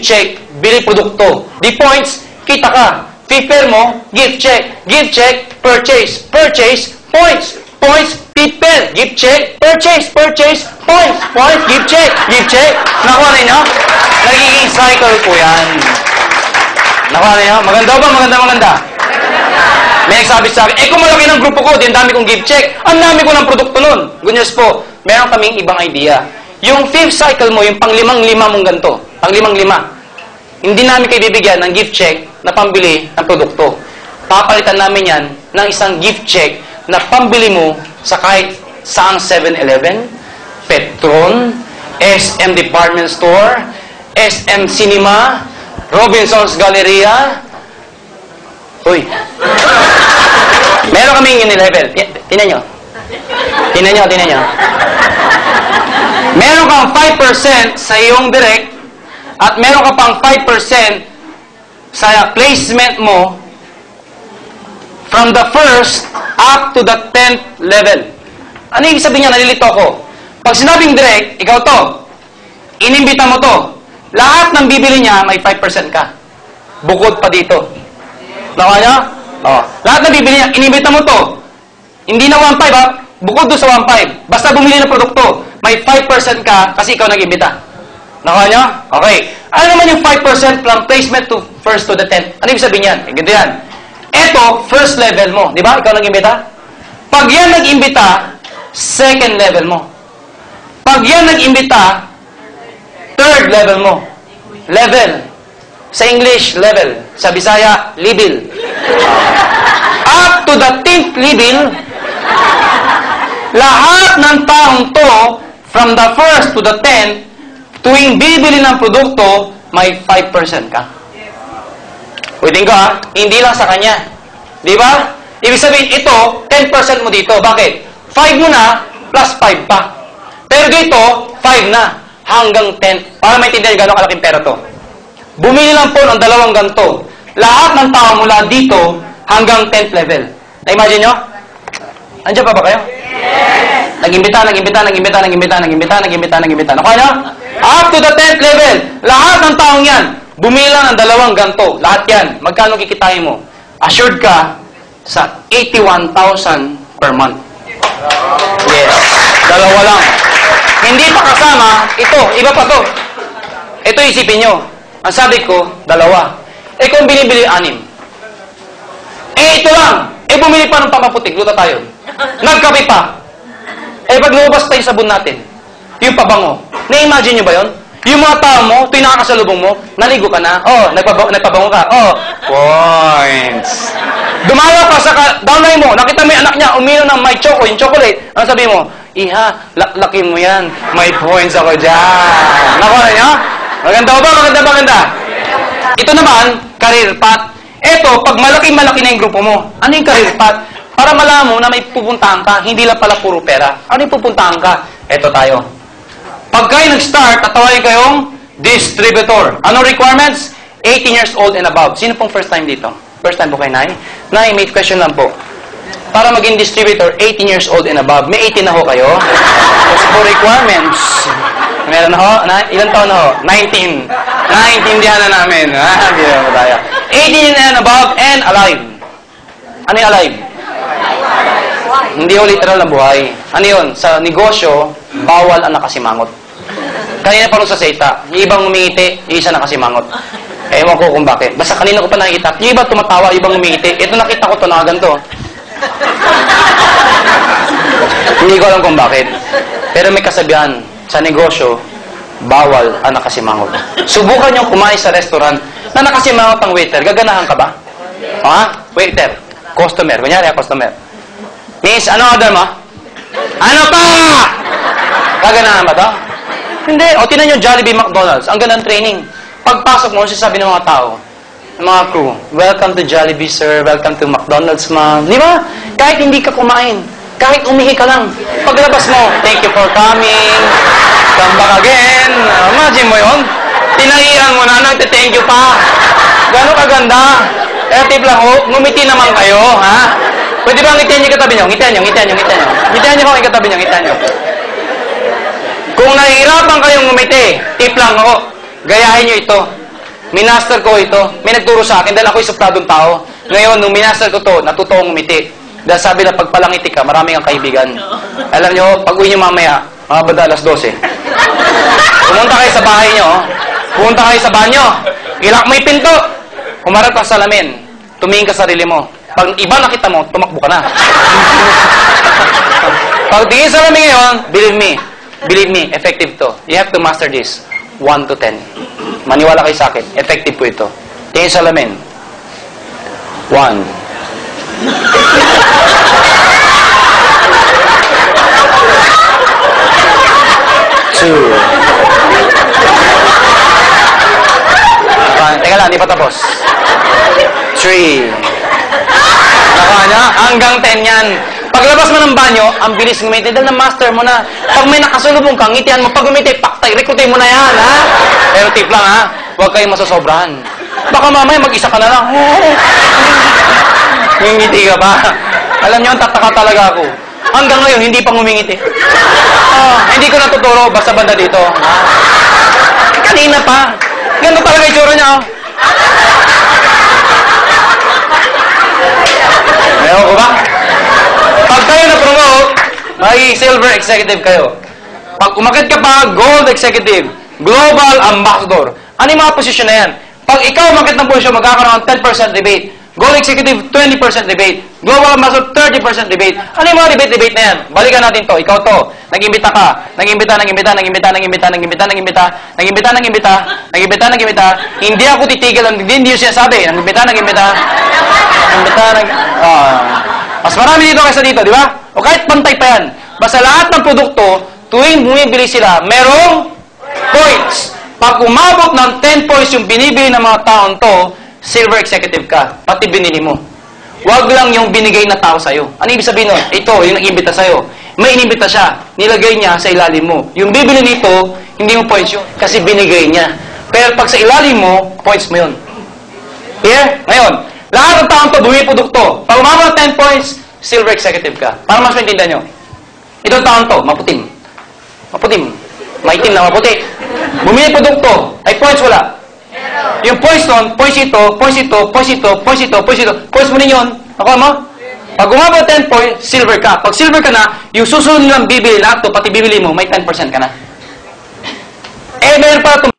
check, bili produkto. Di points, kita ka. Prepare mo, gift check, purchase, points, prepare, gift check, purchase, points, gift check. Nakuha na niyo? Nagiging cycle po yan. Nakuha na niyo? Maganda ba? Maganda. May nagsabi sa akin, kung malaki ng grupo ko, din dami kong gift check, ang dami ko ng produkto nun. Good news po, meron kaming ibang idea. Yung 5th cycle mo, yung pang-limang-lima mong ganito, pang-limang-lima, hindi namin kayo bibigyan ng gift check na pambili ng produkto. Papalitan namin yan ng isang gift check na pambili mo sa kahit saang 7-Eleven, Petron, SM Department Store, SM Cinema, Robinson's Galleria. Uy. Meron kaming Unilevel. Tingnan nyo. Meron kang 5% sa iyong direct at meron ka pang 5% sa placement mo from the 1st up to the 10th level. Ano yung sabihin niya? Nalilito ako. Pag sinabing direct, ikaw to. Inimbita mo to. Lahat ng bibili niya, may 5% ka. Bukod pa dito. Nakuha niya? Oh. Lahat ng bibili niya, inimbita mo to. Hindi na 1.5 ha. Bukod doon sa 1.5. Basta bumili ng produkto, may 5% ka kasi ikaw nag-imbita. Nakuha niya? Okay. Ano naman yung 5% from placement to 1st to the 10th? Ano yung sabihin yan? Ganito yan. Ito, first level mo. Di ba? Ikaw nag-imbita? Pag yan nag-imbita, second level mo. Pag yan nag-imbita, third level mo. Level. Sa English, level. Sa Bisaya, level. Up to the 10th level, lahat ng taong to, from the 1st to the 10th, tuwing bibili ng produkto, may 5% ka. Ulitin ko ha, hindi lang sa kanya. Di ba? Ibig sabihin, ito, 10% mo dito. Bakit? 5 mo na, plus 5 pa. Pero dito, 5 na, hanggang 10. Para maintindihan gano'ng kalaking pera to. Bumili lang po ng 2 ganito. Lahat ng tao mula dito, hanggang 10th level. Na-imagine nyo? Andiyan pa ba kayo? Yes! Nag-imbita. Nakuha nyo? Up to the 10th level. Lahat ng taong yan, bumili lang ng 2 ganito. Lahat yan. Magkano kikitain mo? Assured ka sa 81,000 per month. Yes. 2 lang. Hindi pa kasama, ito, iba pa to. Ito isipin nyo. Ang sabi ko, 2. Kung binibili 6. Ito lang. Bumili pa ng pampaputik. Luta tayo. Nagkape pa. Pag lumabas pa yung sabon natin, yung pabango. Na-imagine nyo ba yun? Yung mga tao mo, ito yung nakakasalubong mo, naligo ka na. Nagpabango ka. Points. Dumalaw ka sa downline mo, nakita mo yung anak niya, uminom ng may choco, yung chocolate. Ano sabi mo? Iha, laklakin mo yan. May points ako dyan. Nakuha niyo? Maganda ba? Maganda. Ito naman, career path. Ito, pag malaki-malaki na yung grupo mo, ano yung career path? Para malaman mo na may pupuntahan ka, hindi lang pala puro pera. Ano yung pupuntahan ka? Ito tayo. Pag kayo nag-start, tatawarin kayong distributor. Anong requirements? 18 years old and above. Sino pong first time dito? First time po kayo, Nay? Nay, may question lang po. Para maging distributor, 18 years old and above. May 18 na ho kayo? Kasi po requirements. Meron na ho? Ilan taon na ho? 19. Naintindihan na namin. Hindi na tayo. 18 and above and alive. Ano yung alive? Hindi ho literal na buhay. Ano yun? Sa negosyo, bawal ang nakasimangot. Kanina pa rin sa seta, yung ibang umingiti, yung isa nakasimangot. Ewan ko kung bakit. Basta kanina ko pa nakikita. Yung iba tumatawa, yung ibang umingiti. Ito nakita ko, tunagan to. Hindi ko alam kung bakit. Pero may kasabihan, sa negosyo, bawal ang nakasimangot. Subukan nyo kumain sa restaurant na nakasimangot ang waiter. Gaganahan ka ba? Waiter. Customer. Kunyari, customer. Miss, ano order mo? Ano pa? Gaganahan ba to? Hindi. O, tinan nyo Jollibee McDonald's. Ang gandang training. Pagpasok mo, sasabi ng mga tao, ng mga crew, welcome to Jollibee, sir. Welcome to McDonald's, ma'am. Di ba? Kahit hindi ka kumain. Kahit umihi ka lang. Paglabas mo, thank you for coming. Come back again. Imagine mo yun. Tinahiran mo na, nagte-thank you pa. Gano'ng kaganda. Tip lang, ngumiti naman kayo, ha? Pwede ba ngitian niyo katabi niyo? Ngitian niyo. Ngitian niyo ko yung katabi niyo, ngitian niyo. Kung nahihirapan kayong ngumiti, tip lang ako. Gayahin niyo ito. Minaster ko ito. May nagturo sa akin dahil ako'y supladong tao. Ngayon, nung minaster ko to, natuto akong umiti. Dahil sabi na pag palangiti ka, marami kang kaibigan. Alam nyo, pag uwi nyo mamaya, mga bada alas 12. Pumunta kayo sa bahay nyo. Pumunta kayo sa banyo. Ilak mo yung pinto. Humarap ka sa salamin. Tumingin ka sa sarili mo. Pag iba nakita mo, tumakbo ka na. Pag tingin sa salamin ngayon, believe me, effective to. You have to master this. 1 to 10. Maniwala kayo sa akin. Effective po ito. Tingin sa salamin. 1. 2. Teka lang, di pa tapos. 3. Nakuha niya? Hanggang 10 yan. Paglabas mo ng banyo, ang bilis ngumiti dahil na-master mo na. Pag may nakasulubong kang, ngitian mo. Pag umiti, paktay, rekrutin mo na yan, ha? Pero tip lang, ha? Huwag kayong masasobrahan. Baka mamaya mag-isa ka na lang. Ngingiti ka pa. Alam niyo, ang tataka talaga ako. Hanggang ngayon, hindi pa ngumingiti. Hindi ko natuturo, basta banda dito. Kanina pa. Ganito talaga yung tsura niya, oh. Ayaw ko ba? Pag kayo na-promote, may silver executive kayo. Pag umakit ka pa, gold executive, global ambassador. Ano yung mga posisyon na yan? Pag ikaw umakit ng posisyon, magkakaroon ng 10% rebate. Gold executive, 20% rebate. Global ambassador, 30% rebate. Ano yung mga rebate na yan? Balikan natin to. Ikaw to. Nag-imbita ka. Nag-imbita. Hindi ako titigil. Hindi yung sinasabi. Nag-imbita. Mas marami dito kaysa dito, di ba? O kahit pantay pa yan. Basta lahat ng produkto, tuwing bumibili sila, merong points. Pag umabot ng 10 points yung binibili ng mga taon to, silver executive ka. Pati binili mo. Huwag lang yung binigay na tao sa'yo. Ano ibig sabihin nun? Ito, yung nag-imbita sa'yo. May inimbita siya. Nilagay niya sa ilalim mo. Yung bibili nito, hindi mo points yun. Kasi binigay niya. Pero pag sa ilalim mo, points mo yun. Here? Ngayon, lahat ng taong to, bumili produkto. Pag umabot ng 10 points, silver executive ka. Para mas maintindihan nyo. Itong taong to, maputim. Maputim. Maitim na maputi. Bumili produkto. Ay points wala. Yung points nun, points ito. Points mo rin yun. Nakuha mo? Pag umabot 10 points, silver ka. Pag silver ka na, yung susunod nilang bibili lahat to, pati bibili mo, may 10% ka na. Eh, meron pa itong